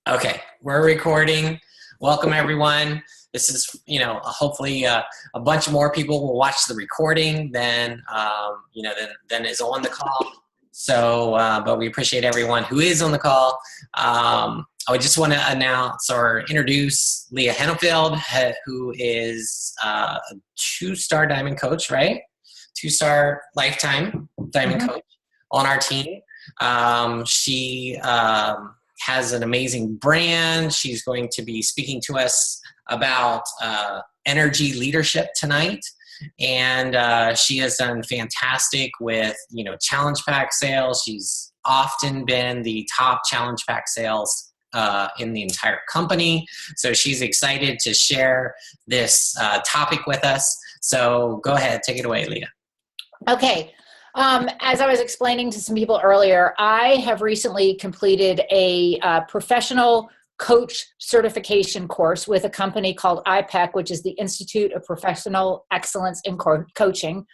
Okay, we're recording. Welcome everyone. This is, hopefully a bunch more people will watch the recording than is on the call. So, but we appreciate everyone who is on the call. I would just want to announce or introduce Leah Hinnefeld, who is a two-star diamond coach, right? Two-star lifetime diamond coach on our team. She has an amazing brand. She's going to be speaking to us about energy leadership tonight. And she has done fantastic with, challenge pack sales. She's often been the top challenge pack sales in the entire company. So she's excited to share this topic with us. So go ahead, take it away, Leah. Okay. As I was explaining to some people earlier, I have recently completed a professional coach certification course with a company called IPEC, which is the Institute of Professional Excellence in Coaching.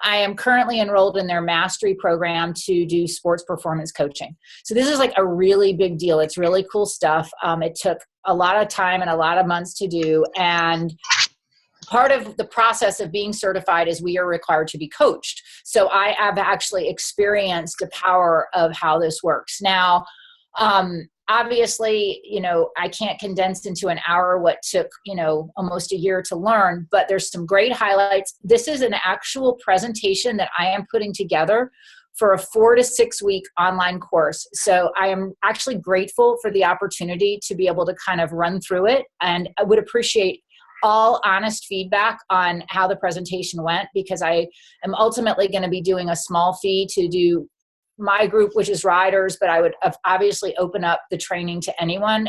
I am currently enrolled in their mastery program to do sports performance coaching. So this is like a really big deal. It's really cool stuff. It took a lot of time and a lot of months to do. And part of the process of being certified is we are required to be coached. So I have actually experienced the power of how this works. Now, obviously, I can't condense into an hour what took, almost a year to learn, but there's some great highlights. This is an actual presentation that I am putting together for a 4 to 6 week online course. So I am actually grateful for the opportunity to be able to kind of run through it. And I would appreciate all honest feedback on how the presentation went, because I am ultimately going to be doing a small fee to do my group, which is riders, but I would obviously open up the training to anyone.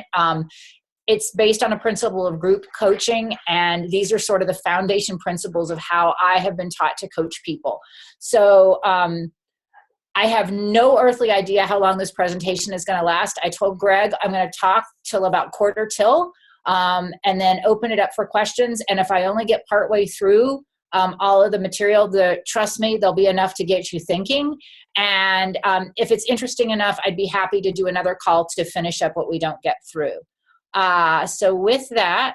It's based on a principle of group coaching, and these are sort of the foundation principles of how I have been taught to coach people. So I have no earthly idea how long this presentation is going to last. I told Greg I'm going to talk till about quarter till, and then open it up for questions. And if I only get partway through all of the material, trust me, there'll be enough to get you thinking. And if it's interesting enough, I'd be happy to do another call to finish up what we don't get through. So with that,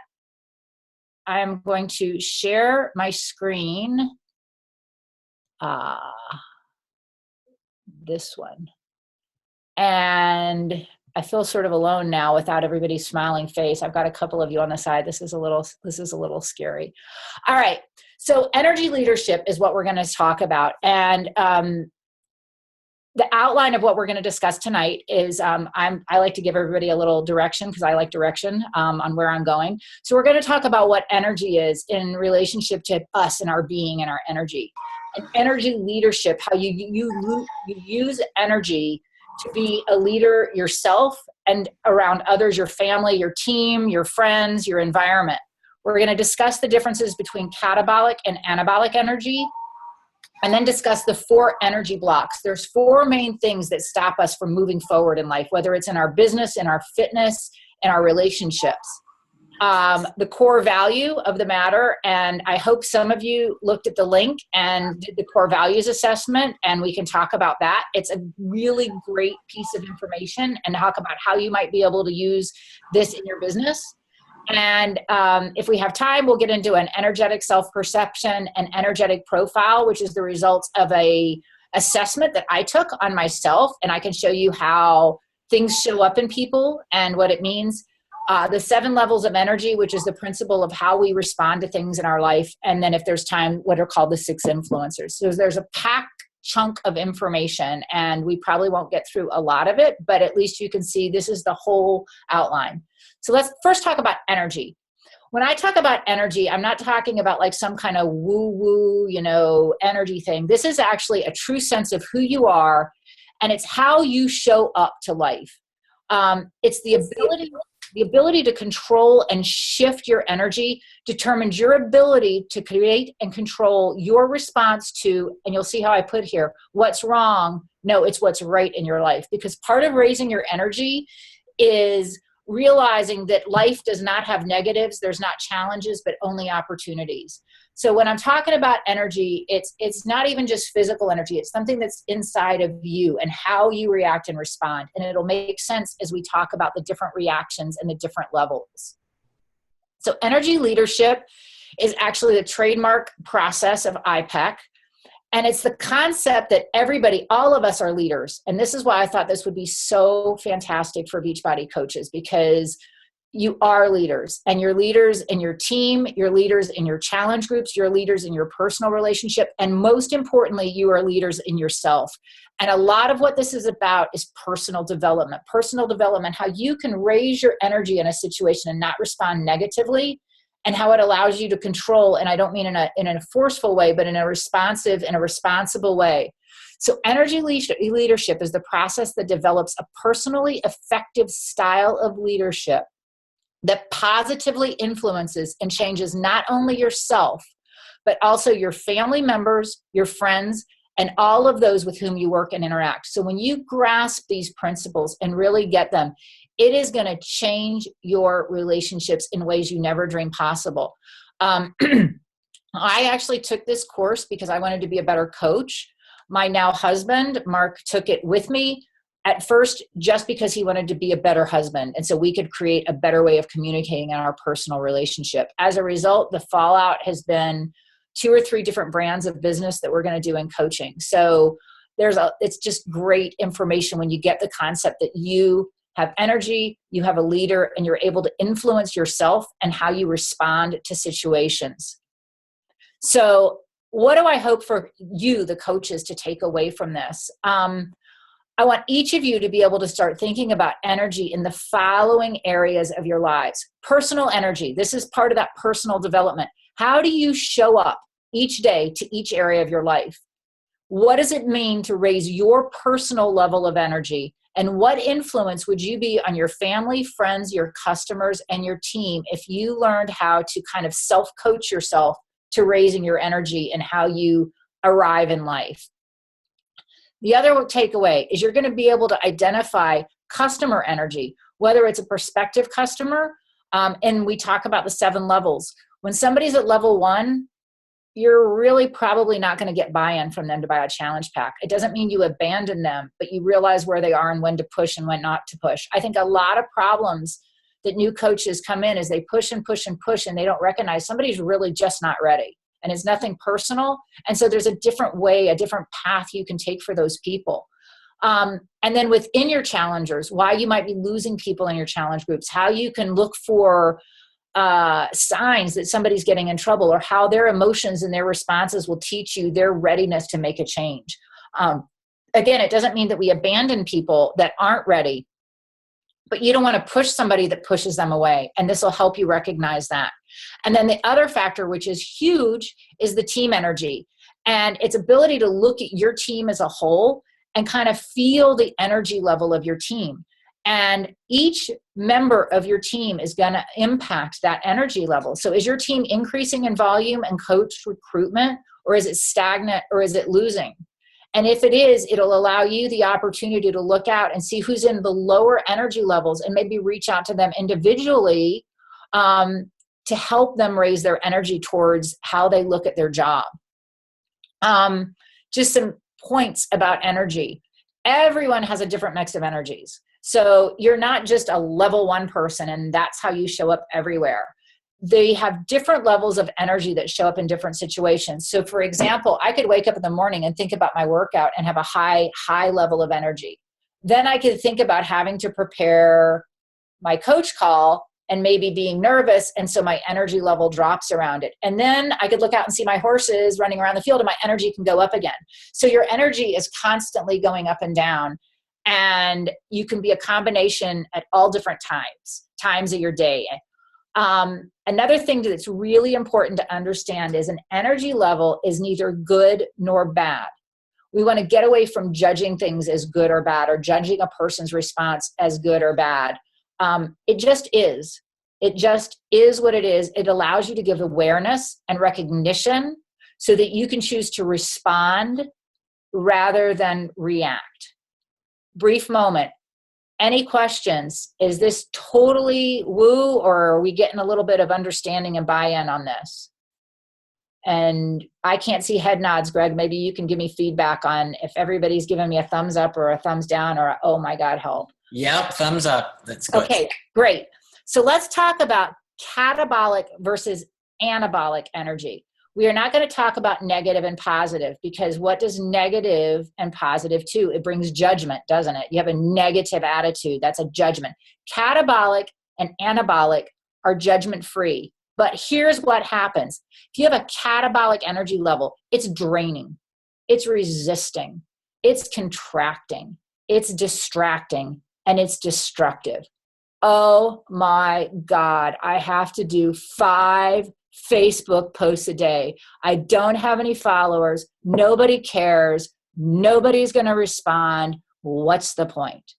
I'm going to share my screen. This one. And I feel sort of alone now without everybody's smiling face. I've got a couple of you on the side. This is a little scary. All right. So energy leadership is what we're going to talk about. And the outline of what we're going to discuss tonight is I like to give everybody a little direction, because I like direction on where I'm going. So we're going to talk about what energy is in relationship to us and our being and our energy. And energy leadership, how you use energy to be a leader yourself and around others, your family, your team, your friends, your environment. We're going to discuss the differences between catabolic and anabolic energy, and then discuss the 4 energy blocks. There's 4 main things that stop us from moving forward in life, whether it's in our business, in our fitness, in our relationships. The core value of the matter, and I hope some of you looked at the link and did the core values assessment, and we can talk about that. It's a really great piece of information, and talk about how you might be able to use this in your business. And if we have time, we'll get into an energetic self-perception and energetic profile, which is the results of a assessment that I took on myself, and I can show you how things show up in people and what it means. The 7 levels of energy, which is the principle of how we respond to things in our life. And then if there's time, what are called the 6 influencers. So there's a packed chunk of information, and we probably won't get through a lot of it, but at least you can see this is the whole outline. So let's first talk about energy. When I talk about energy, I'm not talking about like some kind of woo-woo, energy thing. This is actually a true sense of who you are, and it's how you show up to life. It's the ability to control and shift your energy determines your ability to create and control your response to, and you'll see how I put here, what's wrong. No, it's what's right in your life. Because part of raising your energy is realizing that life does not have negatives, there's not challenges, but only opportunities. So when I'm talking about energy, it's not even just physical energy. It's something that's inside of you and how you react and respond. And it'll make sense as we talk about the different reactions and the different levels. So energy leadership is actually the trademark process of IPEC. And it's the concept that everybody, all of us are leaders. And this is why I thought this would be so fantastic for Beachbody coaches, because you are leaders, and you're leaders in your team, you're leaders in your challenge groups, you're leaders in your personal relationship, and most importantly, you are leaders in yourself. And a lot of what this is about is personal development, how you can raise your energy in a situation and not respond negatively, and how it allows you to control, and I don't mean in a forceful way, but in a responsive and a responsible way. So energy leadership is the process that develops a personally effective style of leadership that positively influences and changes not only yourself, but also your family members, your friends, and all of those with whom you work and interact. So when you grasp these principles and really get them, it is going to change your relationships in ways you never dreamed possible. I actually took this course because I wanted to be a better coach. My now husband, Mark, took it with me at first just because he wanted to be a better husband. And so we could create a better way of communicating in our personal relationship. As a result, the fallout has been 2 or 3 different brands of business that we're going to do in coaching. So it's just great information when you get the concept that you have energy, you have a leader, and you're able to influence yourself and how you respond to situations. So what do I hope for you, the coaches, to take away from this? I want each of you to be able to start thinking about energy in the following areas of your lives. Personal energy. This is part of that personal development. How do you show up each day to each area of your life? What does it mean to raise your personal level of energy? And what influence would you be on your family, friends, your customers, and your team if you learned how to kind of self-coach yourself to raising your energy and how you arrive in life? The other takeaway is you're going to be able to identify customer energy, whether it's a prospective customer, and we talk about the 7 levels. When somebody's at level 1, you're really probably not going to get buy-in from them to buy a challenge pack. It doesn't mean you abandon them, but you realize where they are and when to push and when not to push. I think a lot of problems that new coaches come in is they push and push and push, and they don't recognize somebody's really just not ready. And it's nothing personal. And so there's a different way, a different path you can take for those people. And then within your challengers, why you might be losing people in your challenge groups, how you can look for signs that somebody's getting in trouble, or how their emotions and their responses will teach you their readiness to make a change. Again, it doesn't mean that we abandon people that aren't ready, but you don't want to push somebody that pushes them away. And this will help you recognize that. And then the other factor, which is huge, is the team energy and its ability to look at your team as a whole and kind of feel the energy level of your team. And each member of your team is going to impact that energy level. So is your team increasing in volume and coach recruitment, or is it stagnant, or is it losing? And if it is, it'll allow you the opportunity to look out and see who's in the lower energy levels and maybe reach out to them individually to help them raise their energy towards how they look at their job. Just some points about energy. Everyone has a different mix of energies. So you're not just a level 1 person and that's how you show up everywhere. They have different levels of energy that show up in different situations. So for example, I could wake up in the morning and think about my workout and have a high level of energy. Then I could think about having to prepare my coach call and maybe being nervous. And so my energy level drops around it. And then I could look out and see my horses running around the field and my energy can go up again. So your energy is constantly going up and down. And you can be a combination at all different times of your day. Another thing that's really important to understand is an energy level is neither good nor bad. We want to get away from judging things as good or bad, or judging a person's response as good or bad. It just is. It just is what it is. It allows you to give awareness and recognition so that you can choose to respond rather than react. Brief moment. Any questions? Is this totally woo, or are we getting a little bit of understanding and buy-in on this? And I can't see head nods, Greg. Maybe you can give me feedback on if everybody's giving me a thumbs up or a thumbs down or, oh my God, help. Yep, thumbs up. That's good. Okay, great. So let's talk about catabolic versus anabolic energy. We are not going to talk about negative and positive, because what does negative and positive do? It brings judgment, doesn't it? You have a negative attitude. That's a judgment. Catabolic and anabolic are judgment free. But here's what happens. If you have a catabolic energy level, it's draining, it's resisting, it's contracting, it's distracting, and it's destructive. Oh my God, I have to do 5 Facebook posts a day. I don't have any followers. Nobody cares. Nobody's going to respond. What's the point?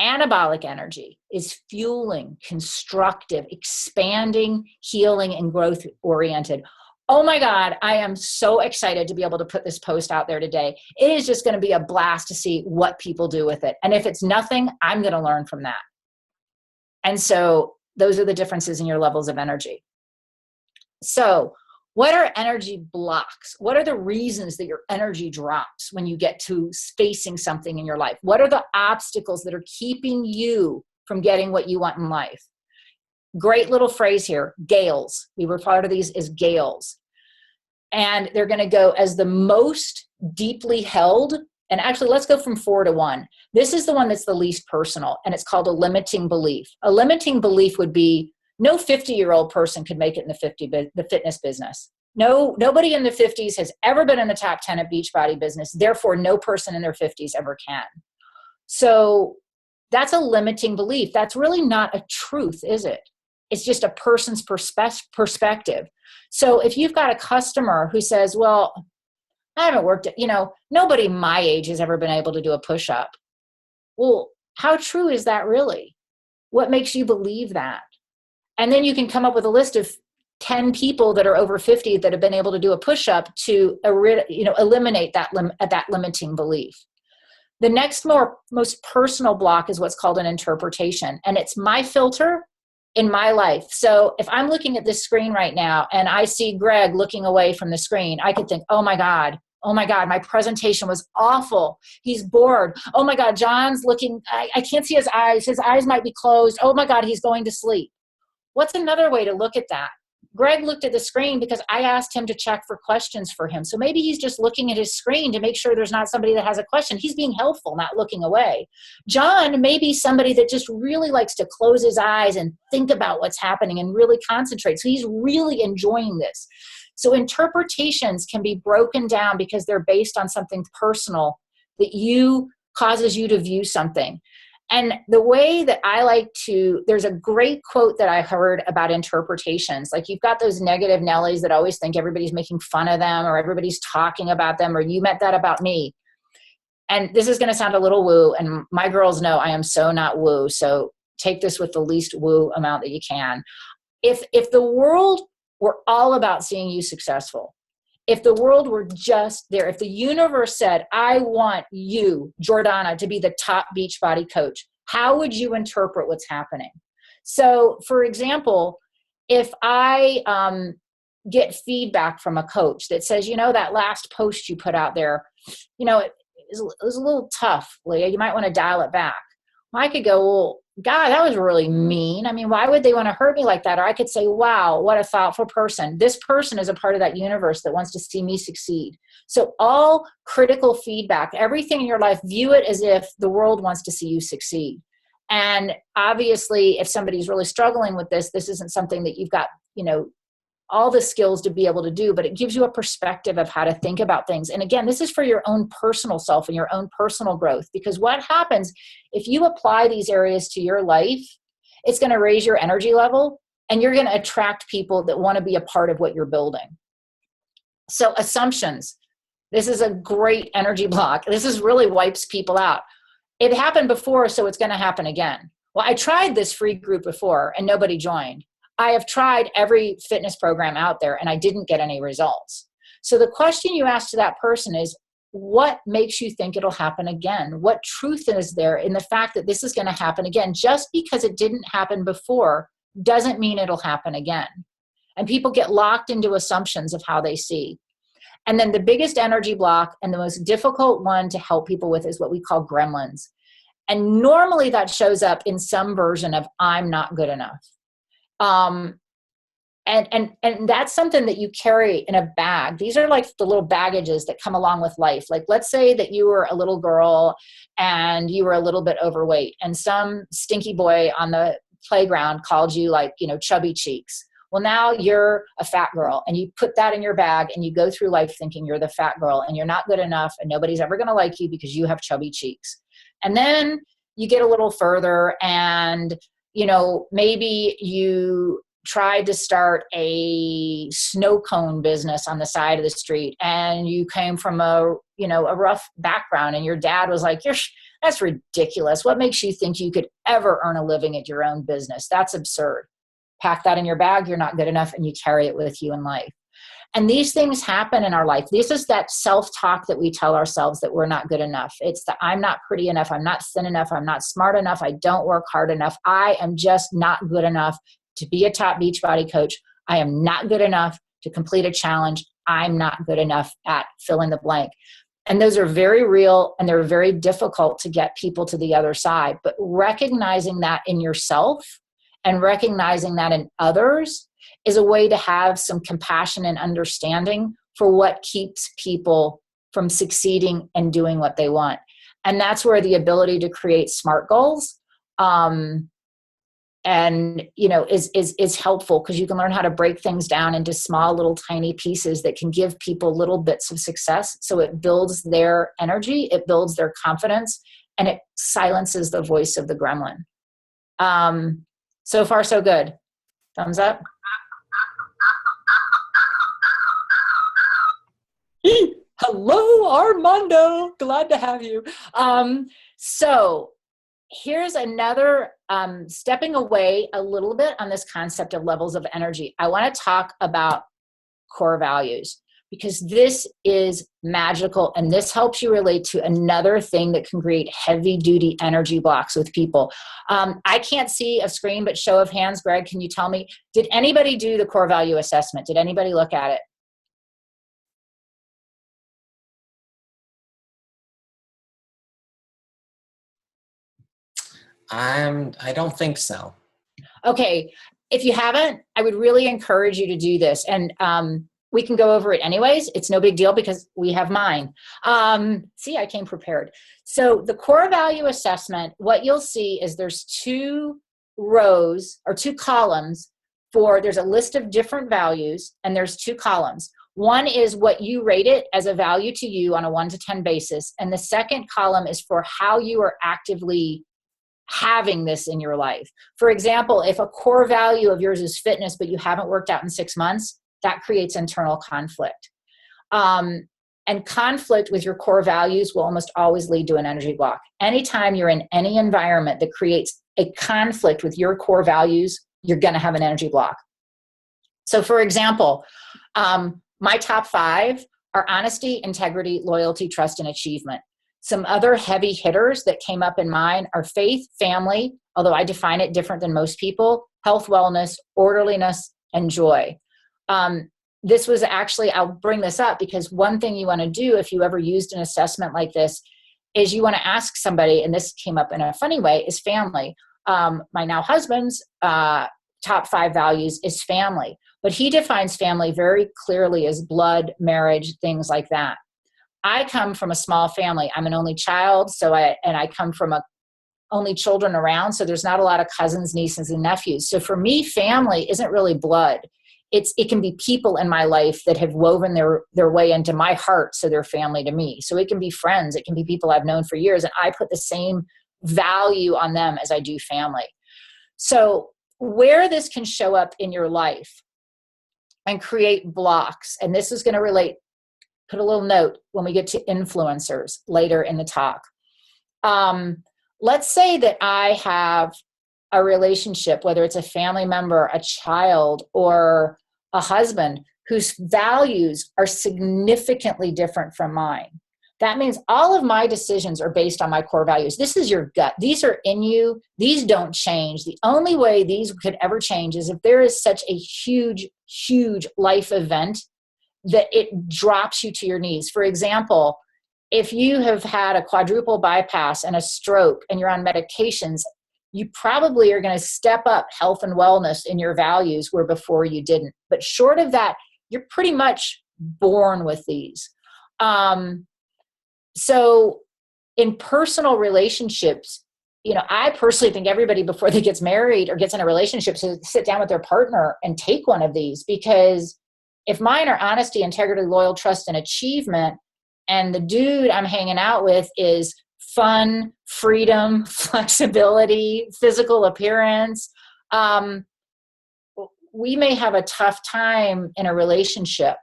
Anabolic energy is fueling, constructive, expanding, healing, and growth oriented. Oh my God, I am so excited to be able to put this post out there today. It is just going to be a blast to see what people do with it. And if it's nothing, I'm going to learn from that. And so those are the differences in your levels of energy. So what are energy blocks? What are the reasons that your energy drops when you get to facing something in your life? What are the obstacles that are keeping you from getting what you want in life? Great little phrase here, gales. We refer to these as gales. And they're going to go as the most deeply held. And actually, let's go from 4 to 1. This is the one that's the least personal, and it's called a limiting belief. A limiting belief would be, no 50-year-old person could make it in the fitness business. No, nobody in the 50s has ever been in the top 10 of Beachbody business. Therefore, no person in their 50s ever can. So that's a limiting belief. That's really not a truth, is it? It's just a person's perspective. So if you've got a customer who says, well, I haven't worked at, nobody my age has ever been able to do a push-up. Well, how true is that really? What makes you believe that? And then you can come up with a list of 10 people that are over 50 that have been able to do a push-up to eliminate that limiting belief. The next most personal block is what's called an interpretation. And it's my filter in my life. So if I'm looking at this screen right now and I see Greg looking away from the screen, I could think, oh my God, my presentation was awful. He's bored. Oh my God, John's looking, I can't see his eyes. His eyes might be closed. Oh my God, he's going to sleep. What's another way to look at that? Greg looked at the screen because I asked him to check for questions for him. So maybe he's just looking at his screen to make sure there's not somebody that has a question. He's being helpful, not looking away. John may be somebody that just really likes to close his eyes and think about what's happening and really concentrate. So he's really enjoying this. So interpretations can be broken down because they're based on something personal that causes you to view something. And the way that there's a great quote that I heard about interpretations. Like, you've got those negative Nellies that always think everybody's making fun of them or everybody's talking about them or you meant that about me. And this is going to sound a little woo. And my girls know I am so not woo. So take this with the least woo amount that you can. If the world were all about seeing you successful, if the world were just there, if the universe said, I want you, Jordana, to be the top Beachbody coach, how would you interpret what's happening? So, for example, if I get feedback from a coach that says, that last post you put out there, it was a little tough, Leah, you might want to dial it back. Well, I could go, well, God, that was really mean. I mean, why would they want to hurt me like that? Or I could say, wow, what a thoughtful person. This person is a part of that universe that wants to see me succeed. So all critical feedback, everything in your life, view it as if the world wants to see you succeed. And obviously, if somebody's really struggling with this isn't something that you've got, all the skills to be able to do, but it gives you a perspective of how to think about things. And again, this is for your own personal self and your own personal growth, because what happens if you apply these areas to your life, it's going to raise your energy level and you're going to attract people that want to be a part of what you're building. So assumptions, this is a great energy block. This is really wipes people out. It happened before, so it's going to happen again. Well, I tried this free group before and nobody joined. I have tried every fitness program out there and I didn't get any results. So the question you ask to that person is, what makes you think it'll happen again? What truth is there in the fact that this is going to happen again? Just because it didn't happen before doesn't mean it'll happen again. And people get locked into assumptions of how they see. And then the biggest energy block and the most difficult one to help people with is what we call gremlins. And normally that shows up in some version of I'm not good enough. And that's something that you carry in a bag. These are like the little baggages that come along with life. Like, let's say that you were a little girl and you were a little bit overweight and some stinky boy on the playground called you like, chubby cheeks. Well, now you're a fat girl and you put that in your bag and you go through life thinking you're the fat girl and you're not good enough and nobody's ever going to like you because you have chubby cheeks. And then you get a little further and, maybe you tried to start a snow cone business on the side of the street and you came from a rough background and your dad was like, that's ridiculous. What makes you think you could ever earn a living at your own business? That's absurd. Pack that in your bag. You're not good enough and you carry it with you in life. And these things happen in our life. This is that self-talk that we tell ourselves that we're not good enough. It's the I'm not pretty enough. I'm not thin enough. I'm not smart enough. I don't work hard enough. I am just not good enough to be a top Beachbody coach. I am not good enough to complete a challenge. I'm not good enough at fill in the blank. And those are very real and they're very difficult to get people to the other side. But recognizing that in yourself and recognizing that in others is a way to have some compassion and understanding for what keeps people from succeeding and doing what they want. And that's where the ability to create SMART goals is helpful, because you can learn how to break things down into small little tiny pieces that can give people little bits of success. So it builds their energy, it builds their confidence, and it silences the voice of the gremlin. So far, so good. Thumbs up. Hello, Armando. Glad to have you. So here's another stepping away a little bit on this concept of levels of energy. I want to talk about core values, because this is magical and this helps you relate to another thing that can create heavy duty energy blocks with people. I can't see a screen, but show of hands, Greg, can you tell me, did anybody do the core value assessment? Did anybody look at it? I don't think so. Okay. If you haven't, I would really encourage you to do this. And we can go over it anyways. It's no big deal because we have mine. See, I came prepared. So the core value assessment, what you'll see is there's 2 rows or 2 columns there's a list of different values and there's 2 columns. One is what you rate it as a value to you on a 1 to 10 basis. And the second column is for how you are actively having this in your life. For example, if a core value of yours is fitness, but you haven't worked out in 6 months, that creates internal conflict. And conflict with your core values will almost always lead to an energy block. Anytime you're in any environment that creates a conflict with your core values, you're going to have an energy block. So for example, my top 5 are honesty, integrity, loyalty, trust, and achievement. Some other heavy hitters that came up in mine are faith, family, although I define it different than most people, health, wellness, orderliness, and joy. This was actually, I'll bring this up because one thing you want to do if you ever used an assessment like this is you want to ask somebody, and this came up in a funny way, is family. My now husband's top 5 values is family, but he defines family very clearly as blood, marriage, things like that. I come from a small family. I'm an only child, and I come from only children around, so there's not a lot of cousins, nieces, and nephews. So for me, family isn't really blood. It can be people in my life that have woven their way into my heart, so they're family to me. So it can be friends, it can be people I've known for years, and I put the same value on them as I do family. So where this can show up in your life and create blocks, and this is going to relate, put a little note when we get to influencers later in the talk. Let's say that I have a relationship, whether it's a family member, a child, or a husband whose values are significantly different from mine. That means all of my decisions are based on my core values. This is your gut. These are in you. These don't change. The only way these could ever change is if there is such a huge, huge life event that it drops you to your knees. For example, if you have had a quadruple bypass and a stroke and you're on medications, you probably are going to step up health and wellness in your values where before you didn't. But short of that, you're pretty much born with these. So in personal relationships, I personally think everybody before they gets married or gets in a relationship should sit down with their partner and take one of these, because if mine are honesty, integrity, loyal, trust, and achievement, and the dude I'm hanging out with is fun, freedom, flexibility, physical appearance, we may have a tough time in a relationship.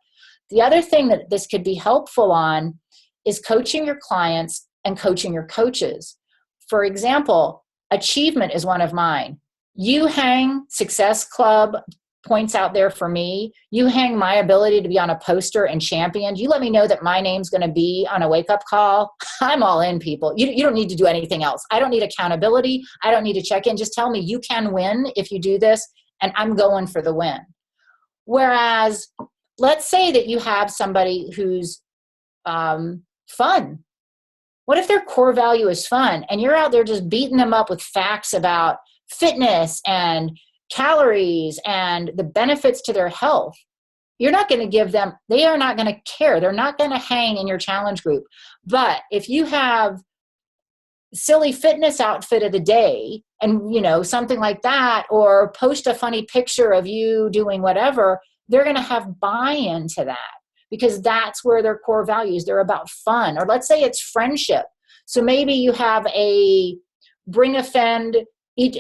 The other thing that this could be helpful on is coaching your clients and coaching your coaches. For example, achievement is one of mine. You hang Success Club points out there for me. You hang my ability to be on a poster and championed. You let me know that my name's going to be on a wake-up call. I'm all in, people. You don't need to do anything else. I don't need accountability. I don't need to check in. Just tell me you can win if you do this, and I'm going for the win. Whereas, let's say that you have somebody who's fun. What if their core value is fun and you're out there just beating them up with facts about fitness and calories and the benefits to their health? You're not going to give them, they are not going to care. They're not going to hang in your challenge group. But if you have silly fitness outfit of the day and, something like that, or post a funny picture of you doing whatever, they're going to have buy-in to that, because that's where their core values, they're about fun. Or let's say it's friendship. So maybe you have a bring a friend,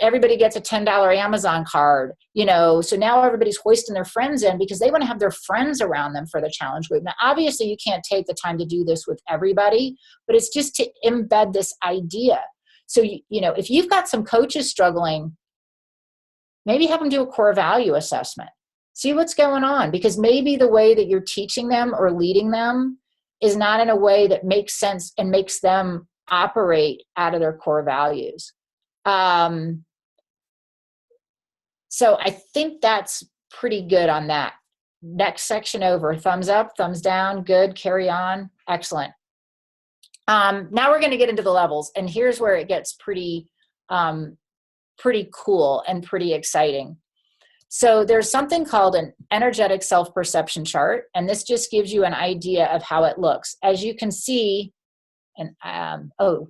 everybody gets a $10 Amazon card, so now everybody's hoisting their friends in because they want to have their friends around them for the challenge group. Now, obviously you can't take the time to do this with everybody, but it's just to embed this idea. So, if you've got some coaches struggling, maybe have them do a core value assessment. See what's going on, because maybe the way that you're teaching them or leading them is not in a way that makes sense and makes them operate out of their core values. So I think that's pretty good on that. Next section over. Thumbs up, thumbs down. Good. Carry on. Excellent. Now we're going to get into the levels, and here's where it gets pretty cool and pretty exciting. So there's something called an energetic self-perception chart, and this just gives you an idea of how it looks. As you can see, and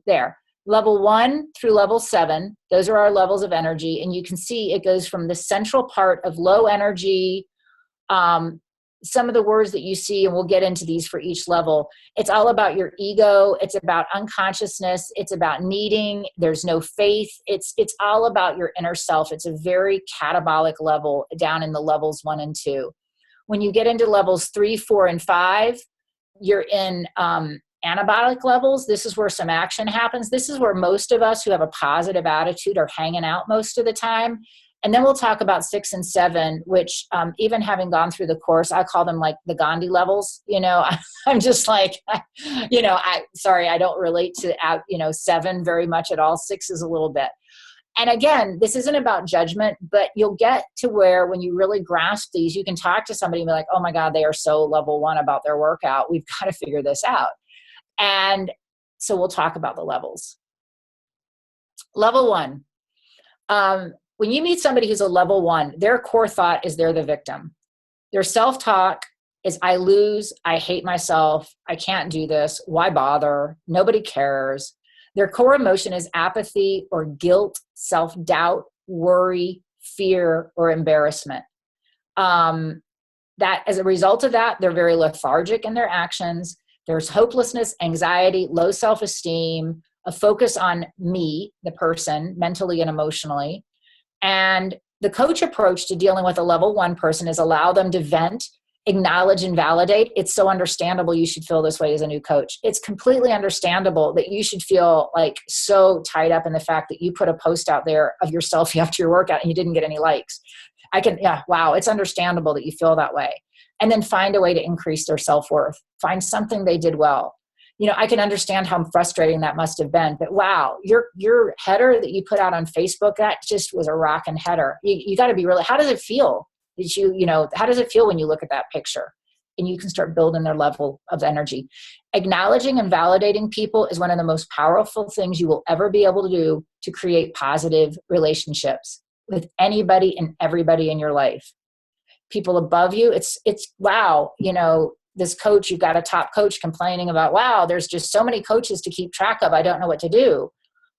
there. Level 1 through level 7, those are our levels of energy. And you can see it goes from the central part of low energy. Some of the words that you see, and we'll get into these for each level, it's all about your ego. It's about unconsciousness. It's about needing. There's no faith. It's all about your inner self. It's a very catabolic level down in the levels 1 and 2. When you get into levels 3, 4, and 5, you're in anabolic levels. This is where some action happens. This is where most of us who have a positive attitude are hanging out most of the time. And then we'll talk about 6 and 7, which even having gone through the course, I call them like the Gandhi levels. I'm just like, I don't relate to 7 very much at all. 6 is a little bit. And again, this isn't about judgment, but you'll get to where when you really grasp these, you can talk to somebody and be like, oh my God, they are so level 1 about their workout. We've got to figure this out. And so we'll talk about the levels. Level 1. When you meet somebody who's a level 1, their core thought is they're the victim. Their self-talk is I lose, I hate myself, I can't do this, why bother, nobody cares. Their core emotion is apathy or guilt, self-doubt, worry, fear, or embarrassment. That as a result of that, they're very lethargic in their actions. There's hopelessness, anxiety, low self-esteem, a focus on me, the person, mentally and emotionally. And the coach approach to dealing with a level 1 person is allow them to vent, acknowledge, and validate. It's so understandable you should feel this way as a new coach. It's completely understandable that you should feel like so tied up in the fact that you put a post out there of yourself after your workout and you didn't get any likes. It's understandable that you feel that way. And then find a way to increase their self-worth. Find something they did well. I can understand how frustrating that must have been, but wow, your header that you put out on Facebook, that just was a rockin' header. You got to be really, how does it feel? How does it feel when you look at that picture? And you can start building their level of energy. Acknowledging and validating people is one of the most powerful things you will ever be able to do to create positive relationships with anybody and everybody in your life. People above you, it's wow, this coach, you've got a top coach complaining about, wow, there's just so many coaches to keep track of, I don't know what to do.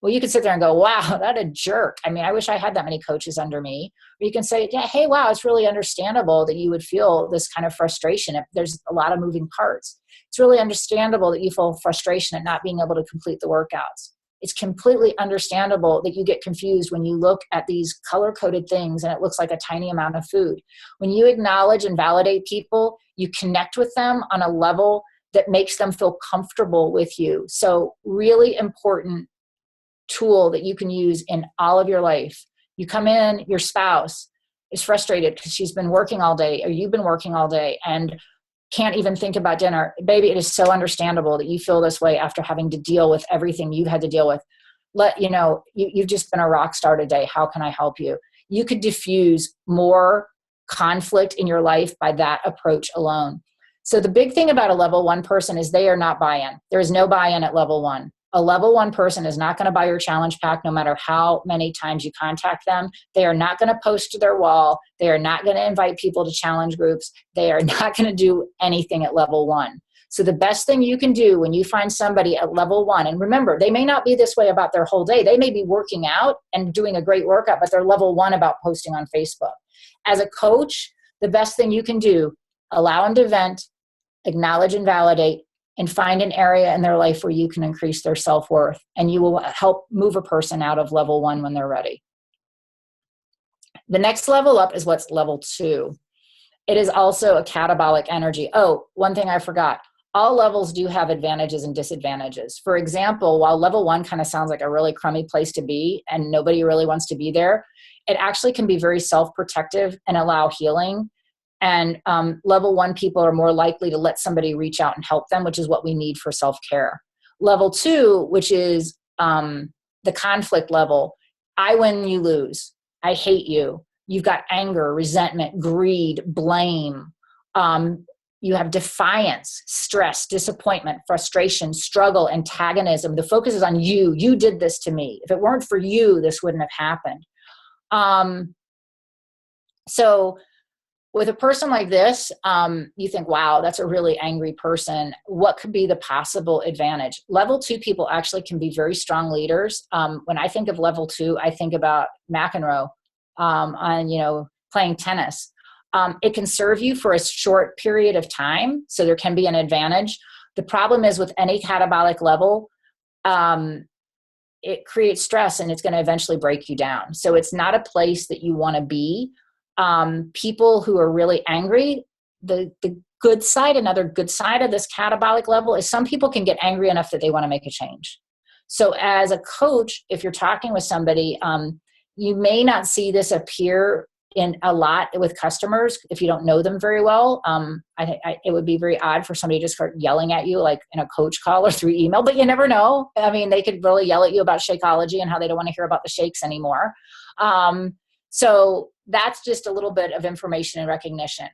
Well, you can sit there and go, wow, that a jerk. I mean, I wish I had that many coaches under me. Or you can say, yeah, hey, wow, it's really understandable that you would feel this kind of frustration if there's a lot of moving parts. It's really understandable that you feel frustration at not being able to complete the workouts. It's completely understandable that you get confused when you look at these color-coded things and it looks like a tiny amount of food. When you acknowledge and validate people, you connect with them on a level that makes them feel comfortable with you. So really important tool that you can use in all of your life. You come in, your spouse is frustrated because she's been working all day or you've been working all day and can't even think about dinner. Baby, it is so understandable that you feel this way after having to deal with everything you've had to deal with. You've just been a rock star today. How can I help you? You could diffuse more conflict in your life by that approach alone. So the big thing about a level 1 person is they are not buy-in. There is no buy-in at level 1. A level 1 person is not going to buy your challenge pack no matter how many times you contact them. They are not going to post to their wall. They are not going to invite people to challenge groups. They are not going to do anything at level 1. So the best thing you can do when you find somebody at level 1, and remember, they may not be this way about their whole day. They may be working out and doing a great workout, but they're level 1 about posting on Facebook. As a coach, the best thing you can do, allow them to vent, acknowledge and validate, and find an area in their life where you can increase their self-worth, and you will help move a person out of level 1 when they're ready. The next level up is what's level 2. It is also a catabolic energy. Oh, one thing I forgot. All levels do have advantages and disadvantages. For example, while level 1 kind of sounds like a really crummy place to be and nobody really wants to be there, it actually can be very self-protective and allow healing. And level 1 people are more likely to let somebody reach out and help them, which is what we need for self-care. Level 2, which is the conflict level, I win, you lose. I hate you. You've got anger, resentment, greed, blame. You have defiance, stress, disappointment, frustration, struggle, antagonism. The focus is on you. You did this to me. If it weren't for you, this wouldn't have happened. So with a person like this, you think, wow, that's a really angry person. What could be the possible advantage? Level 2 people actually can be very strong leaders. When I think of level 2, I think about McEnroe on, playing tennis. It can serve you for a short period of time, so there can be an advantage. The problem is with any catabolic level, it creates stress and it's going to eventually break you down. So it's not a place that you want to be. People who are really angry, the good side, another good side of this catabolic level is some people can get angry enough that they want to make a change. So as a coach, if you're talking with somebody, you may not see this appear in a lot with customers if you don't know them very well. It would be very odd for somebody to just start yelling at you like in a coach call or through email, but you never know. I mean, they could really yell at you about Shakeology and how they don't want to hear about the shakes anymore. So that's just a little bit of information and recognition.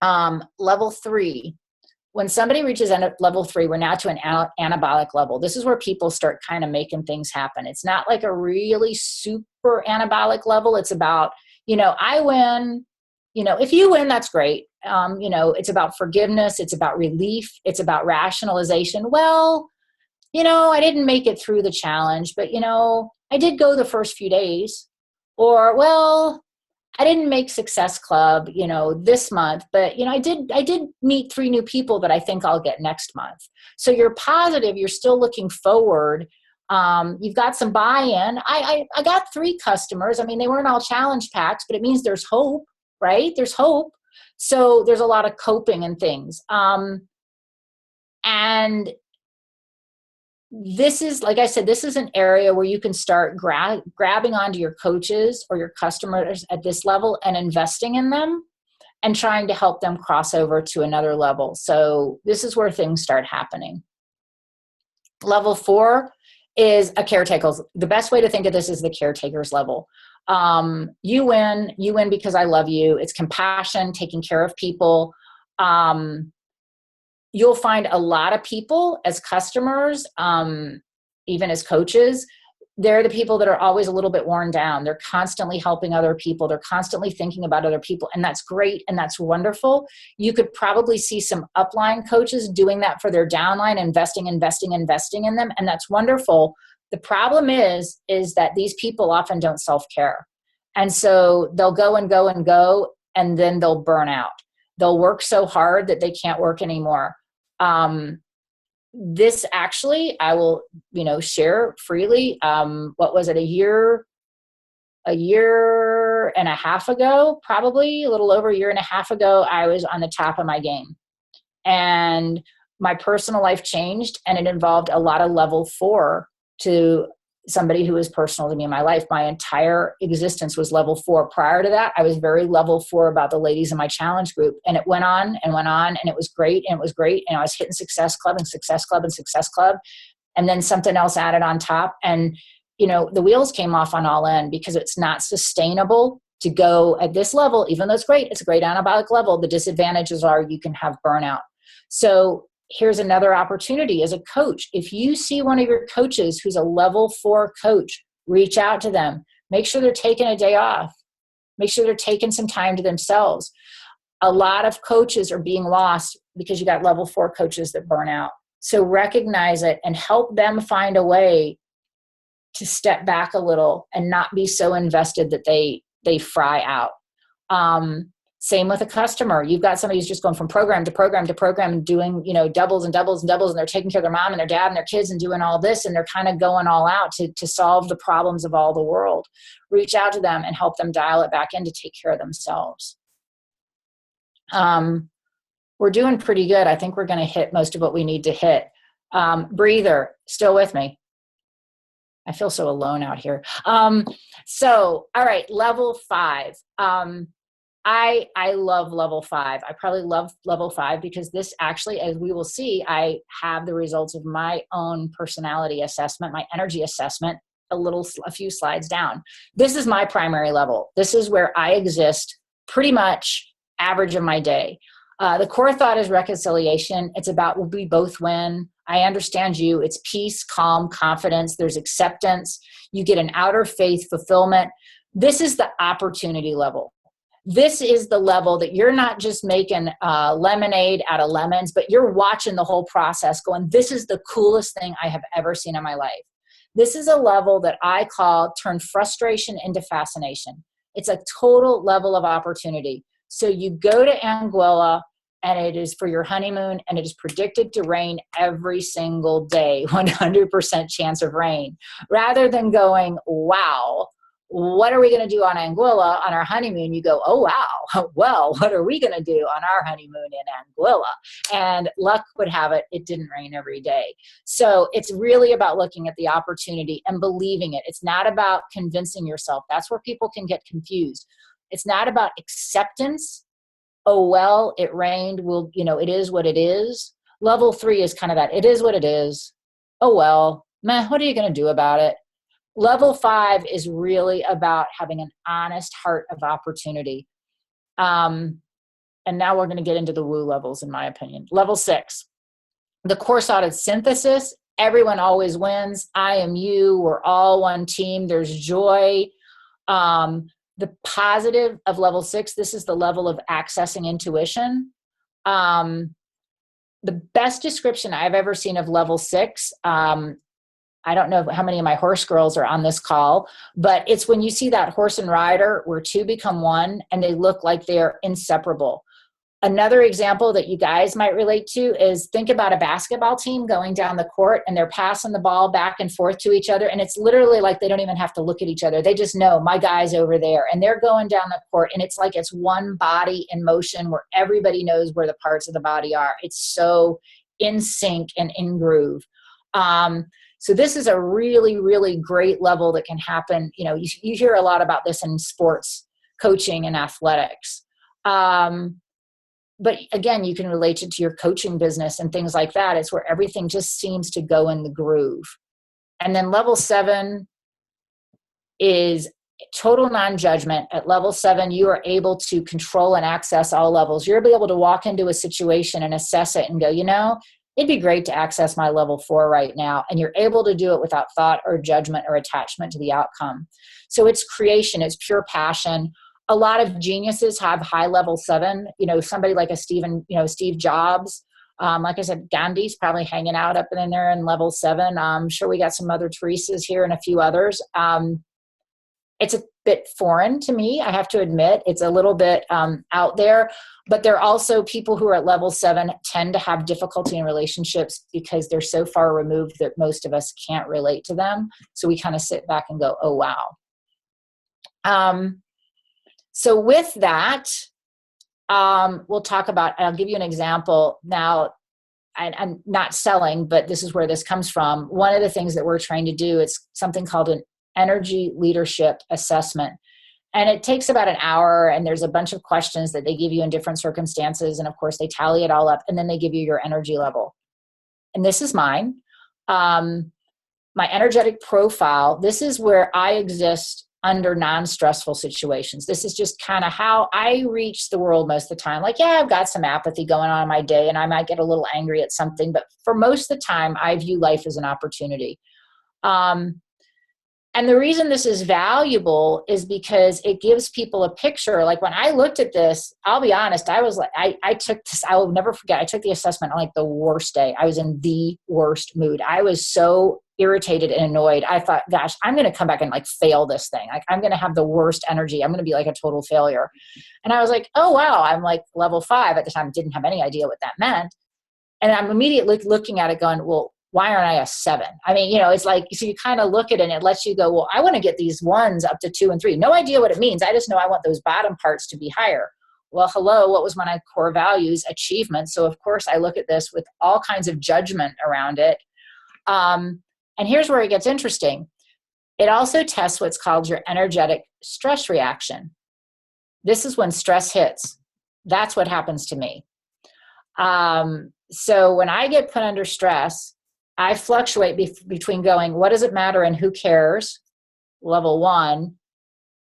Level 3, when somebody reaches level 3, we're now to an anabolic level. This is where people start kind of making things happen. It's not like a really super anabolic level. It's about, I win. If you win, that's great. It's about forgiveness. It's about relief. It's about rationalization. Well, I didn't make it through the challenge, but, I did go the first few days. Or, well, I didn't make Success Club, this month, but, I did meet 3 new people that I think I'll get next month. So you're positive, you're still looking forward. You've got some buy-in. I got 3 customers. I mean, they weren't all challenge packs, but it means there's hope, right? There's hope. So there's a lot of coping and things. And this is, like I said, this is an area where you can start grabbing onto your coaches or your customers at this level and investing in them. and trying to help them cross over to another level. So this is where things start happening. Level 4 is a caretaker's. The best way to think of this is the caretaker's level. You win because I love you. It's compassion, taking care of people. You'll find a lot of people as customers, even as coaches, they're the people that are always a little bit worn down. They're constantly helping other people. They're constantly thinking about other people. And that's great. And that's wonderful. You could probably see some upline coaches doing that for their downline, investing in them. And that's wonderful. The problem is that these people often don't self-care. And so they'll go and go and go, and then they'll burn out. They'll work so hard that they can't work anymore. This actually, I will, share freely. What was it? A year and a half ago, probably a little over a year and a half ago, I was on the top of my game, and my personal life changed, and it involved a lot of level 4 to somebody who was personal to me in my life. My entire existence was level 4. Prior to that, I was very level 4 about the ladies in my challenge group. And it went on and went on, and it was great. And it was great. And I was hitting success club and success club and success club. And then something else added on top. And, the wheels came off on all in, because it's not sustainable to go at this level. Even though it's great, it's a great anabolic level. The disadvantages are you can have burnout. So here's another opportunity as a coach. If you see one of your coaches who's a level 4 coach, reach out to them. Make sure they're taking a day off. Make sure they're taking some time to themselves. A lot of coaches are being lost because you got level 4 coaches that burn out. So recognize it and help them find a way to step back a little and not be so invested that they fry out. Same with a customer. You've got somebody who's just going from program to program to program and doing, doubles and doubles and doubles, and they're taking care of their mom and their dad and their kids and doing all this, and they're kind of going all out to solve the problems of all the world. Reach out to them and help them dial it back in to take care of themselves. We're doing pretty good. I think we're going to hit most of what we need to hit. Breather, still with me? I feel so alone out here. All right, level 5. I love level 5. I probably love level 5 because this actually, as we will see, I have the results of my own personality assessment, my energy assessment, a few slides down. This is my primary level. This is where I exist pretty much average of my day. The core thought is reconciliation. It's about we both win. I understand you. It's peace, calm, confidence. There's acceptance. You get an outer faith, fulfillment. This is the opportunity level. This is the level that you're not just making lemonade out of lemons, but you're watching the whole process going, this is the coolest thing I have ever seen in my life. This is a level that I call turn frustration into fascination. It's a total level of opportunity. So you go to Anguilla, and it is for your honeymoon, and it is predicted to rain every single day, 100% chance of rain, rather than going, wow, what are we going to do on Anguilla on our honeymoon? You go, oh, wow. Well, what are we going to do on our honeymoon in Anguilla? And luck would have it, it didn't rain every day. So it's really about looking at the opportunity and believing it. It's not about convincing yourself. That's where people can get confused. It's not about acceptance. Oh, well, it rained. Well, it is what it is. Level 3 is kind of that. It is what it is. Oh, well, meh, what are you going to do about it? Level 5 is really about having an honest heart of opportunity. And now we're going to get into the woo levels, in my opinion. Level 6, the course audit synthesis. Everyone always wins. I am you. We're all one team. There's joy. The positive of level 6, this is the level of accessing intuition. The best description I've ever seen of level 6, I don't know how many of my horse girls are on this call, but it's when you see that horse and rider where two become one and they look like they're inseparable. Another example that you guys might relate to is think about a basketball team going down the court and they're passing the ball back and forth to each other. And it's literally like they don't even have to look at each other. They just know my guy's over there and they're going down the court. And it's like it's one body in motion where everybody knows where the parts of the body are. It's so in sync and in groove. So this is a really, really great level that can happen. You hear a lot about this in sports coaching and athletics. But again, you can relate it to your coaching business and things like that. It's where everything just seems to go in the groove. And then level 7 is total non-judgment. At level 7, you are able to control and access all levels. You're able to walk into a situation and assess it and go, it'd be great to access my level 4 right now. And you're able to do it without thought or judgment or attachment to the outcome. So it's creation, it's pure passion. A lot of geniuses have high level 7, somebody like a Steve Jobs. Like I said, Gandhi's probably hanging out up in there in level 7. I'm sure we got some other Teresas here and a few others. It's a bit foreign to me, I have to admit. It's a little bit out there, but there are also people who are at level 7 tend to have difficulty in relationships because they're so far removed that most of us can't relate to them. So we kind of sit back and go, oh, wow. So with that, we'll talk about, I'll give you an example. Now, I'm not selling, but this is where this comes from. One of the things that we're trying to do is something called an energy leadership assessment. And it takes about an hour, and there's a bunch of questions that they give you in different circumstances. And of course, they tally it all up, and then they give you your energy level. And this is mine. My energetic profile, this is where I exist under non-stressful situations. This is just kind of how I reach the world most of the time. Like, yeah, I've got some apathy going on in my day, and I might get a little angry at something, but for most of the time, I view life as an opportunity. And the reason this is valuable is because it gives people a picture. Like when I looked at this, I'll be honest, I was like, I took this, I will never forget. I took the assessment on like the worst day. I was in the worst mood. I was so irritated and annoyed. I thought, gosh, I'm going to come back and like fail this thing. Like I'm going to have the worst energy. I'm going to be like a total failure. And I was like, oh, wow. I'm like level 5 at the time. Didn't have any idea what that meant. And I'm immediately looking at it going, well, why aren't I a 7? I mean, it's like, so you kind of look at it and it lets you go, well, I want to get these 1s up to 2 and 3. No idea what it means. I just know I want those bottom parts to be higher. Well, hello, what was one of my core values? Achievement. So of course I look at this with all kinds of judgment around it. And here's where it gets interesting. It also tests what's called your energetic stress reaction. This is when stress hits. That's what happens to me. So when I get put under stress, I fluctuate between going, what does it matter and who cares, level 1,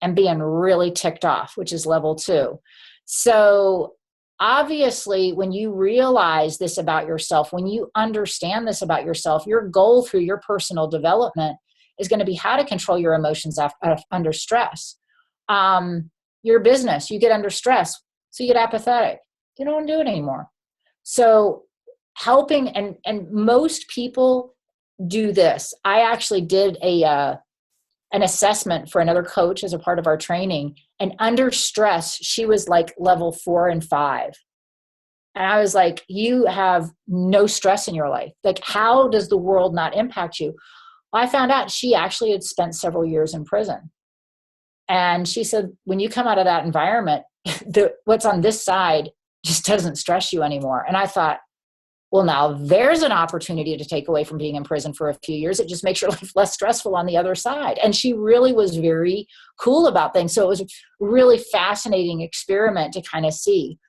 and being really ticked off, which is level 2. So obviously, when you realize this about yourself, when you understand this about yourself, your goal through your personal development is going to be how to control your emotions under stress. Your business, you get under stress, so you get apathetic. You don't want to do it anymore. So helping, and most people do this. I actually did an assessment for another coach as a part of our training, and under stress, she was like level 4 and 5. And I was like, you have no stress in your life. Like, how does the world not impact you? Well, I found out she actually had spent several years in prison. And she said, when you come out of that environment, what's on this side just doesn't stress you anymore. And I thought, well, now there's an opportunity to take away from being in prison for a few years. It just makes your life less stressful on the other side. And she really was very cool about things. So it was a really fascinating experiment to kind of see.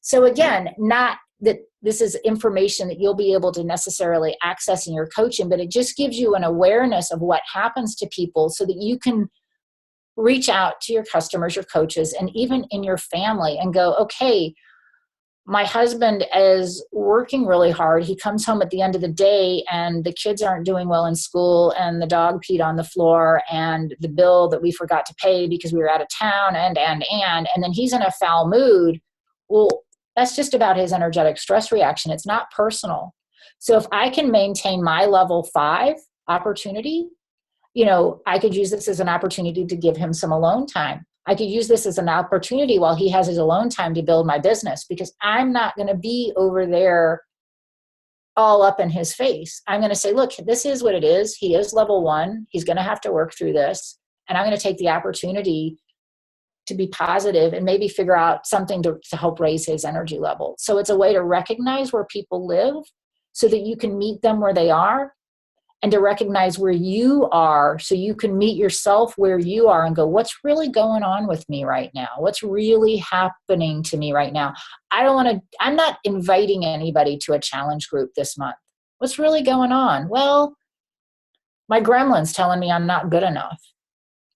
So again, not that this is information that you'll be able to necessarily access in your coaching, but it just gives you an awareness of what happens to people so that you can reach out to your customers, your coaches, and even in your family and go, okay, my husband is working really hard. He comes home at the end of the day and the kids aren't doing well in school and the dog peed on the floor and the bill that we forgot to pay because we were out of town and then he's in a foul mood. Well, that's just about his energetic stress reaction. It's not personal. So if I can maintain my level 5 opportunity, I could use this as an opportunity to give him some alone time. I could use this as an opportunity while he has his alone time to build my business, because I'm not going to be over there all up in his face. I'm going to say, look, this is what it is. He is level 1. He's going to have to work through this. And I'm going to take the opportunity to be positive and maybe figure out something to help raise his energy level. So it's a way to recognize where people live so that you can meet them where they are and to recognize where you are so you can meet yourself where you are and go, what's really going on with me right now? What's really happening to me right now? I'm not inviting anybody to a challenge group this month. What's really going on? Well, my gremlin's telling me I'm not good enough.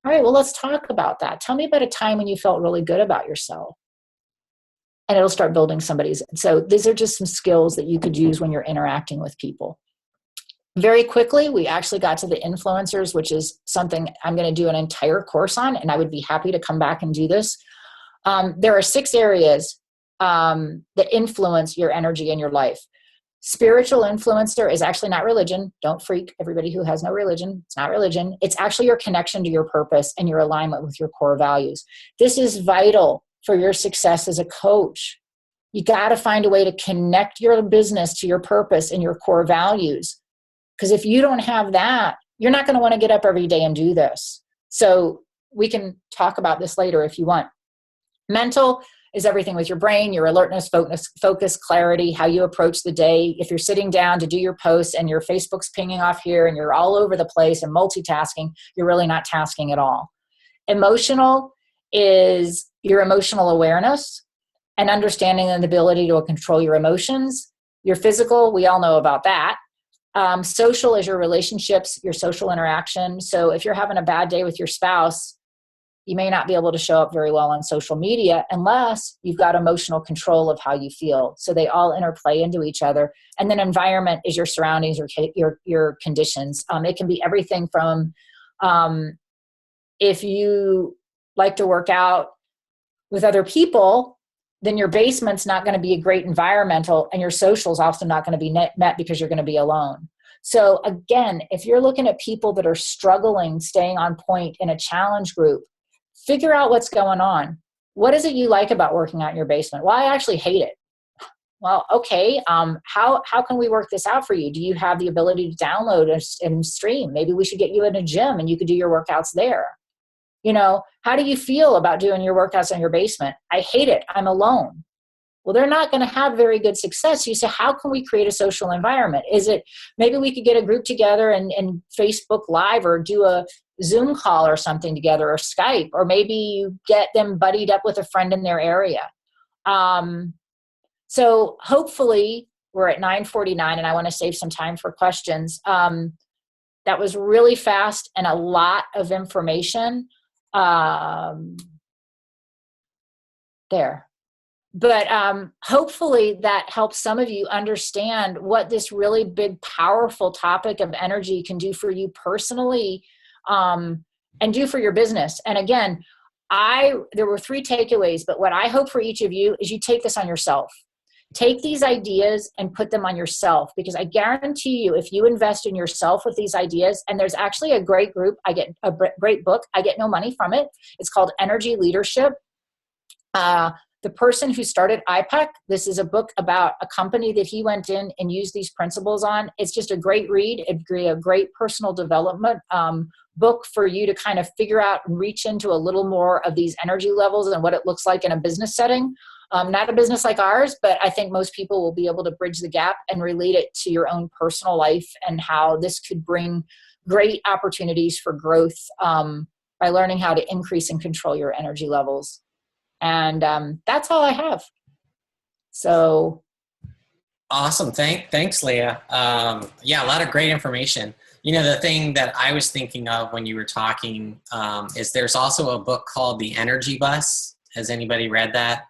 All right, well, let's talk about that. Tell me about a time when you felt really good about yourself. And it'll start building somebody's. So these are just some skills that you could use when you're interacting with people. Very quickly, we actually got to the influencers, which is something I'm going to do an entire course on, and I would be happy to come back and do this. There are 6 areas that influence your energy in your life. Spiritual influencer is actually not religion. Don't freak, everybody who has no religion. It's not religion. It's actually your connection to your purpose and your alignment with your core values. This is vital for your success as a coach. You got to find a way to connect your business to your purpose and your core values. Because if you don't have that, you're not going to want to get up every day and do this. So we can talk about this later if you want. Mental is everything with your brain, your alertness, focus, clarity, how you approach the day. If you're sitting down to do your posts and your Facebook's pinging off here and you're all over the place and multitasking, you're really not tasking at all. Emotional is your emotional awareness and understanding and the ability to control your emotions. Your physical, we all know about that. Social is your relationships, your social interaction. So if you're having a bad day with your spouse, you may not be able to show up very well on social media unless you've got emotional control of how you feel. So they all interplay into each other. And then environment is your surroundings, your conditions. It can be everything from if you like to work out with other people, then your basement's not going to be a great environmental, and your social's also not going to be met because you're going to be alone. So again, if you're looking at people that are struggling, staying on point in a challenge group, figure out what's going on. What is it you like about working out in your basement? Well, I actually hate it. Well, okay. How can we work this out for you? Do you have the ability to download and stream? Maybe we should get you in a gym and you could do your workouts there. How do you feel about doing your workouts in your basement? I hate it. I'm alone. Well, they're not going to have very good success. You say, how can we create a social environment? Is it maybe we could get a group together and Facebook Live or do a Zoom call or something together or Skype, or maybe you get them buddied up with a friend in their area. So hopefully we're at 9:49 and I want to save some time for questions. That was really fast and a lot of information. There. But hopefully that helps some of you understand what this really big, powerful topic of energy can do for you personally and do for your business. And again, there were 3 takeaways, but what I hope for each of you is you take this on yourself. Take these ideas and put them on yourself, because I guarantee you, if you invest in yourself with these ideas, and there's actually a great group, I get a great book, I get no money from it. It's called Energy Leadership. The person who started IPEC, this is a book about a company that he went in and used these principles on. It's just a great read, a great personal development book for you to kind of figure out and reach into a little more of these energy levels and what it looks like in a business setting. Not a business like ours, but I think most people will be able to bridge the gap and relate it to your own personal life and how this could bring great opportunities for growth by learning how to increase and control your energy levels. And that's all I have. So. Awesome. Thanks, Leah. Yeah, a lot of great information. The thing that I was thinking of when you were talking is there's also a book called The Energy Bus. Has anybody read that?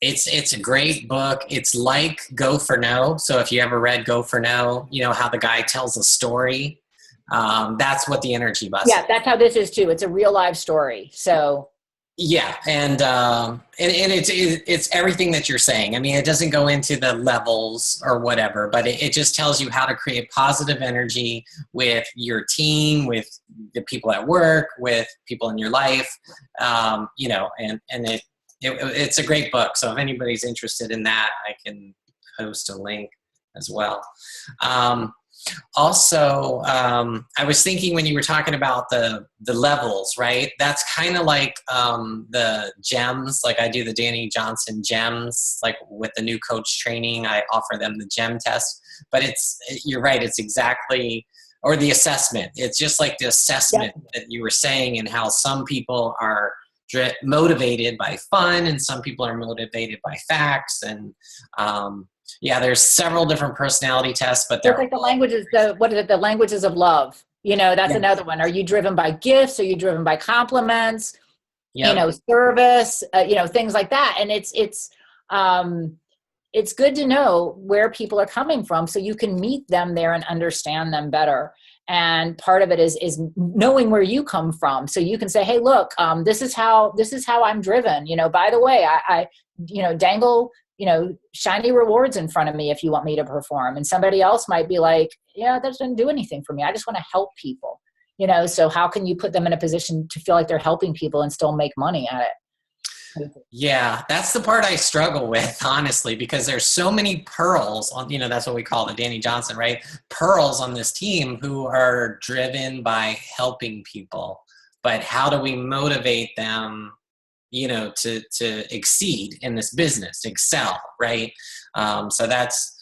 It's a great book. It's like Go for No. So if you ever read Go for No, you know how the guy tells a story. That's what the Energy Bus Yeah, is. that's how this is too. It's a real live story. So. Yeah, and it's everything that you're saying. I mean, it doesn't go into the levels or whatever, but it just tells you how to create positive energy with your team, with the people at work, with people in your life, and it's a great book. So if anybody's interested in that, I can post a link as well. Also, I was thinking when you were talking about the levels, right? That's kind of like the gems. Like I do the Danny Johnson gems, like with the new coach training, I offer them the gem test. But you're right. It's exactly, or the assessment. It's just like the assessment that you were saying, and how some people are motivated by fun, and some people are motivated by facts, and yeah, there's several different personality tests, but It's they're like the all languages, what is it? The languages of love. That's yeah. another one. Are you driven by gifts? Are you driven by compliments? Yep. Service, things like that. And it's good to know where people are coming from so you can meet them there and understand them better. And part of it is knowing where you come from, so you can say, hey, look, this is how I'm driven. By the way, I dangle shiny rewards in front of me if you want me to perform. And somebody else might be like, yeah, that doesn't do anything for me. I just want to help people. So how can you put them in a position to feel like they're helping people and still make money at it? Yeah, that's the part I struggle with, honestly, because there's so many pearls on, that's what we call the Danny Johnson, right? Pearls on this team who are driven by helping people. But how do we motivate them, to exceed in this business, excel, right? So that's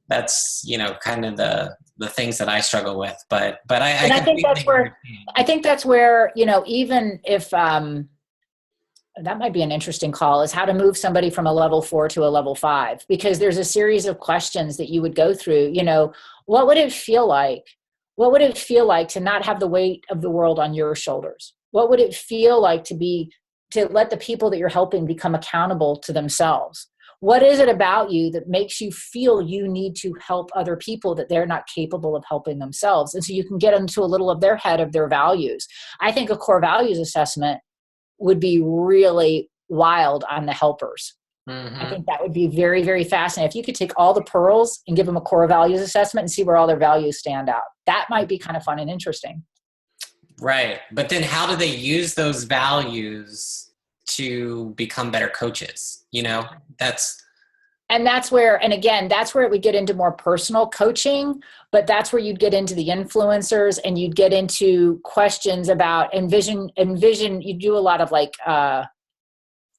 kind of the things that I struggle with. But I think that's where even if that might be an interesting call, is how to move somebody from a level 4 to a level 5, because there's a series of questions that you would go through. What would it feel like? What would it feel like to not have the weight of the world on your shoulders? What would it feel like to let the people that you're helping become accountable to themselves? What is it about you that makes you feel you need to help other people that they're not capable of helping themselves? And so you can get into a little of their head of their values. I think a core values assessment would be really wild on the helpers. Mm-hmm. I think that would be very, very fascinating. If you could take all the pearls and give them a core values assessment and see where all their values stand out, that might be kind of fun and interesting. Right. But then how do they use those values to become better coaches? That's where it would get into more personal coaching, but that's where you'd get into the influencers, and you'd get into questions about envision. You do a lot of like,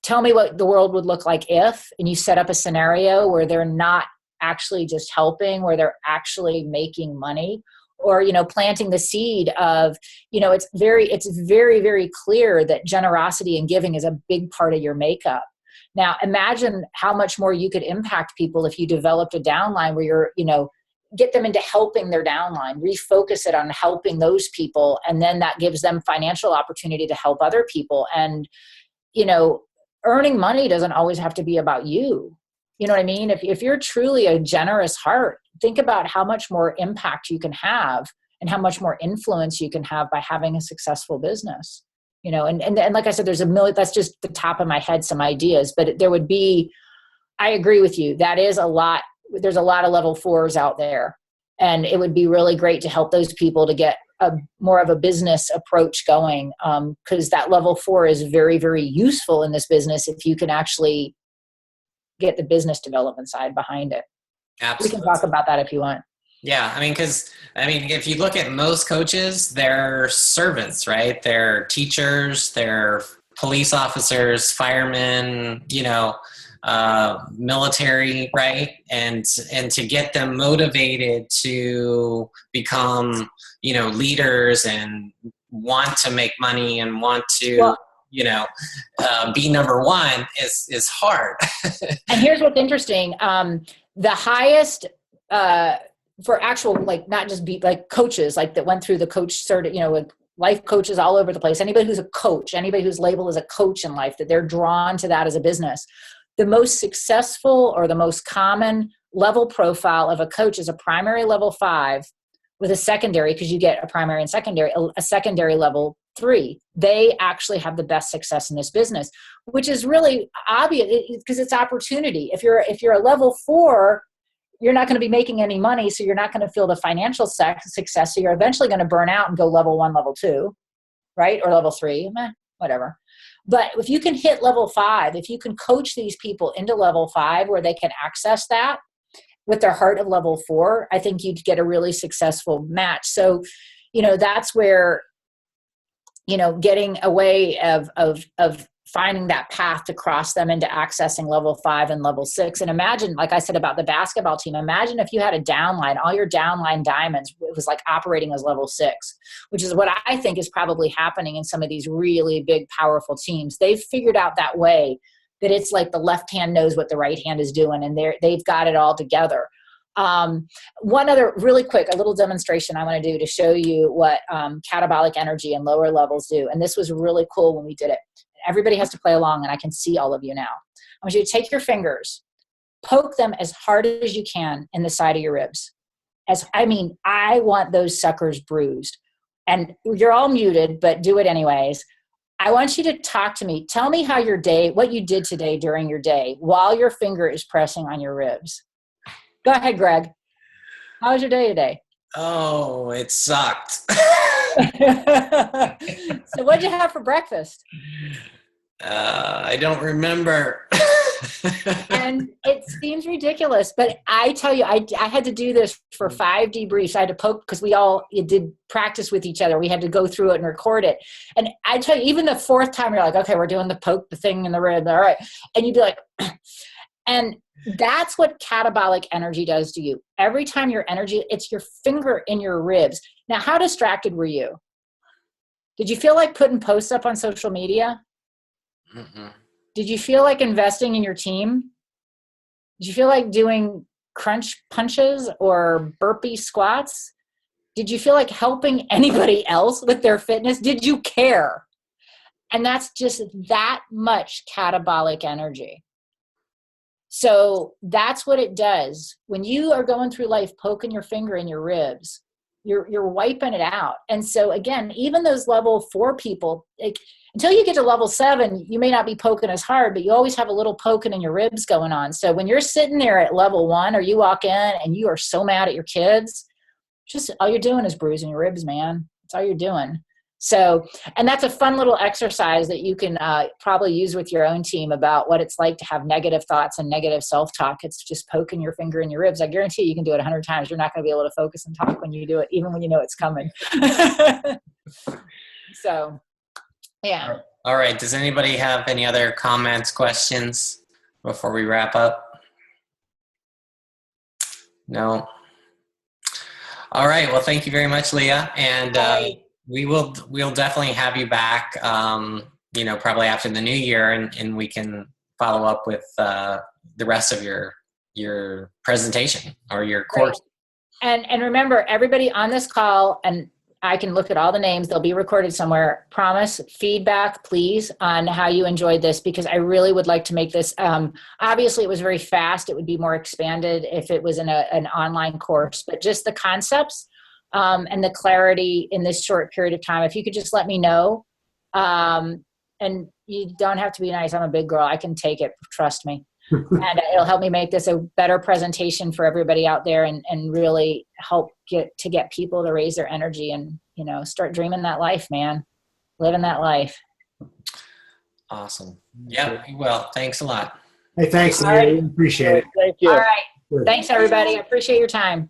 tell me what the world would look like if, and you set up a scenario where they're not actually just helping, where they're actually making money, or, planting the seed of, it's very, very clear that generosity and giving is a big part of your makeup. Now, imagine how much more you could impact people if you developed a downline where you're, get them into helping their downline, refocus it on helping those people. And then that gives them financial opportunity to help other people. And, earning money doesn't always have to be about you. You know what I mean? If you're truly a generous heart, think about how much more impact you can have and how much more influence you can have by having a successful business. And like I said, there's that's just the top of my head, some ideas, but there would be, I agree with you. That is a lot. There's a lot of level 4s out there, and it would be really great to help those people to get more of a business approach going. Cause that level 4 is very, very useful in this business if you can actually get the business development side behind it. Absolutely. We can talk about that if you want. Yeah, if you look at most coaches, they're servants, right? They're teachers, they're police officers, firemen, military, right? And to get them motivated to become, leaders and want to make money and want to, be number one is hard. And here's what's interesting: the highest. For actual, like, not just be like coaches, like that went through the coach cert, with life coaches all over the place. Anybody who's a coach, anybody who's labeled as a coach in life, that they're drawn to that as a business. The most successful or the most common level profile of a coach is a primary level 5 with a secondary, because you get a primary and secondary, a secondary level 3. They actually have the best success in this business, which is really obvious because it's opportunity. If you're a level 4, you're not going to be making any money, so you're not going to feel the financial success. So you're eventually going to burn out and go level 1, level 2, right? Or level 3, whatever. But if you can hit level 5, if you can coach these people into level 5 where they can access that, with their heart of level 4, I think you'd get a really successful match. So, that's where, getting a way of finding that path to cross them into accessing level 5 and level 6. And imagine, like I said about the basketball team, imagine if you had a downline, all your downline diamonds, it was like operating as level 6, which is what I think is probably happening in some of these really big, powerful teams. They've figured out that way that it's like the left hand knows what the right hand is doing, and they've got it all together. One other really quick, a little demonstration I want to do to show you what catabolic energy and lower levels do. And this was really cool when we did it. Everybody has to play along, and I can see all of you now. I want you to take your fingers, poke them as hard as you can in the side of your ribs. I want those suckers bruised. And you're all muted, but do it anyways. I want you to talk to me. Tell me how what you did today during your day while your finger is pressing on your ribs. Go ahead, Greg. How was your day today? Oh, it sucked. So what'd you have for breakfast? I don't remember. And it seems ridiculous, but I tell you, I had to do this for 5 debriefs. I had to poke, because we all did practice with each other. We had to go through it and record it. And I tell you, even the 4th time, you're like, okay, we're doing the poke, the thing in the rib. All right. And you'd be like, and that's what catabolic energy does to you. Every time your energy, it's your finger in your ribs. Now, how distracted were you? Did you feel like putting posts up on social media? Mm-mm. Did you feel like investing in your team? Did you feel like doing crunch punches or burpee squats? Did you feel like helping anybody else with their fitness? Did you care? And that's just that much catabolic energy. So that's what it does. When you are going through life poking your finger in your ribs, you're wiping it out. And so again, even those level 4 people, until you get to level 7, you may not be poking as hard, but you always have a little poking in your ribs going on. So when you're sitting there at level 1, or you walk in and you are so mad at your kids, just all you're doing is bruising your ribs, man. That's all you're doing. So, and that's a fun little exercise that you can probably use with your own team about what it's like to have negative thoughts and negative self-talk. It's just poking your finger in your ribs. I guarantee you can do it 100 times. You're not going to be able to focus and talk when you do it, even when you know it's coming. So, yeah. All right. Does anybody have any other comments, questions before we wrap up? No. All right. Well, thank you very much, Leah. And we'll definitely have you back, probably after the new year, and we can follow up with the rest of your presentation or your course. Right. And remember, everybody on this call, and I can look at all the names, they'll be recorded somewhere. Promise feedback, please, on how you enjoyed this, because I really would like to make this, obviously it was very fast. It would be more expanded if it was in an online course, but just the concepts and the clarity in this short period of time. If you could just let me know, and you don't have to be nice. I'm a big girl. I can take it. Trust me. And it'll help me make this a better presentation for everybody out there, and really help get people to raise their energy and, start dreaming that life, man. Living that life. Awesome. Yeah, we will. Thanks a lot. Hey, thanks. All right. Appreciate it. Thank you. All right. Thanks, everybody. I appreciate your time.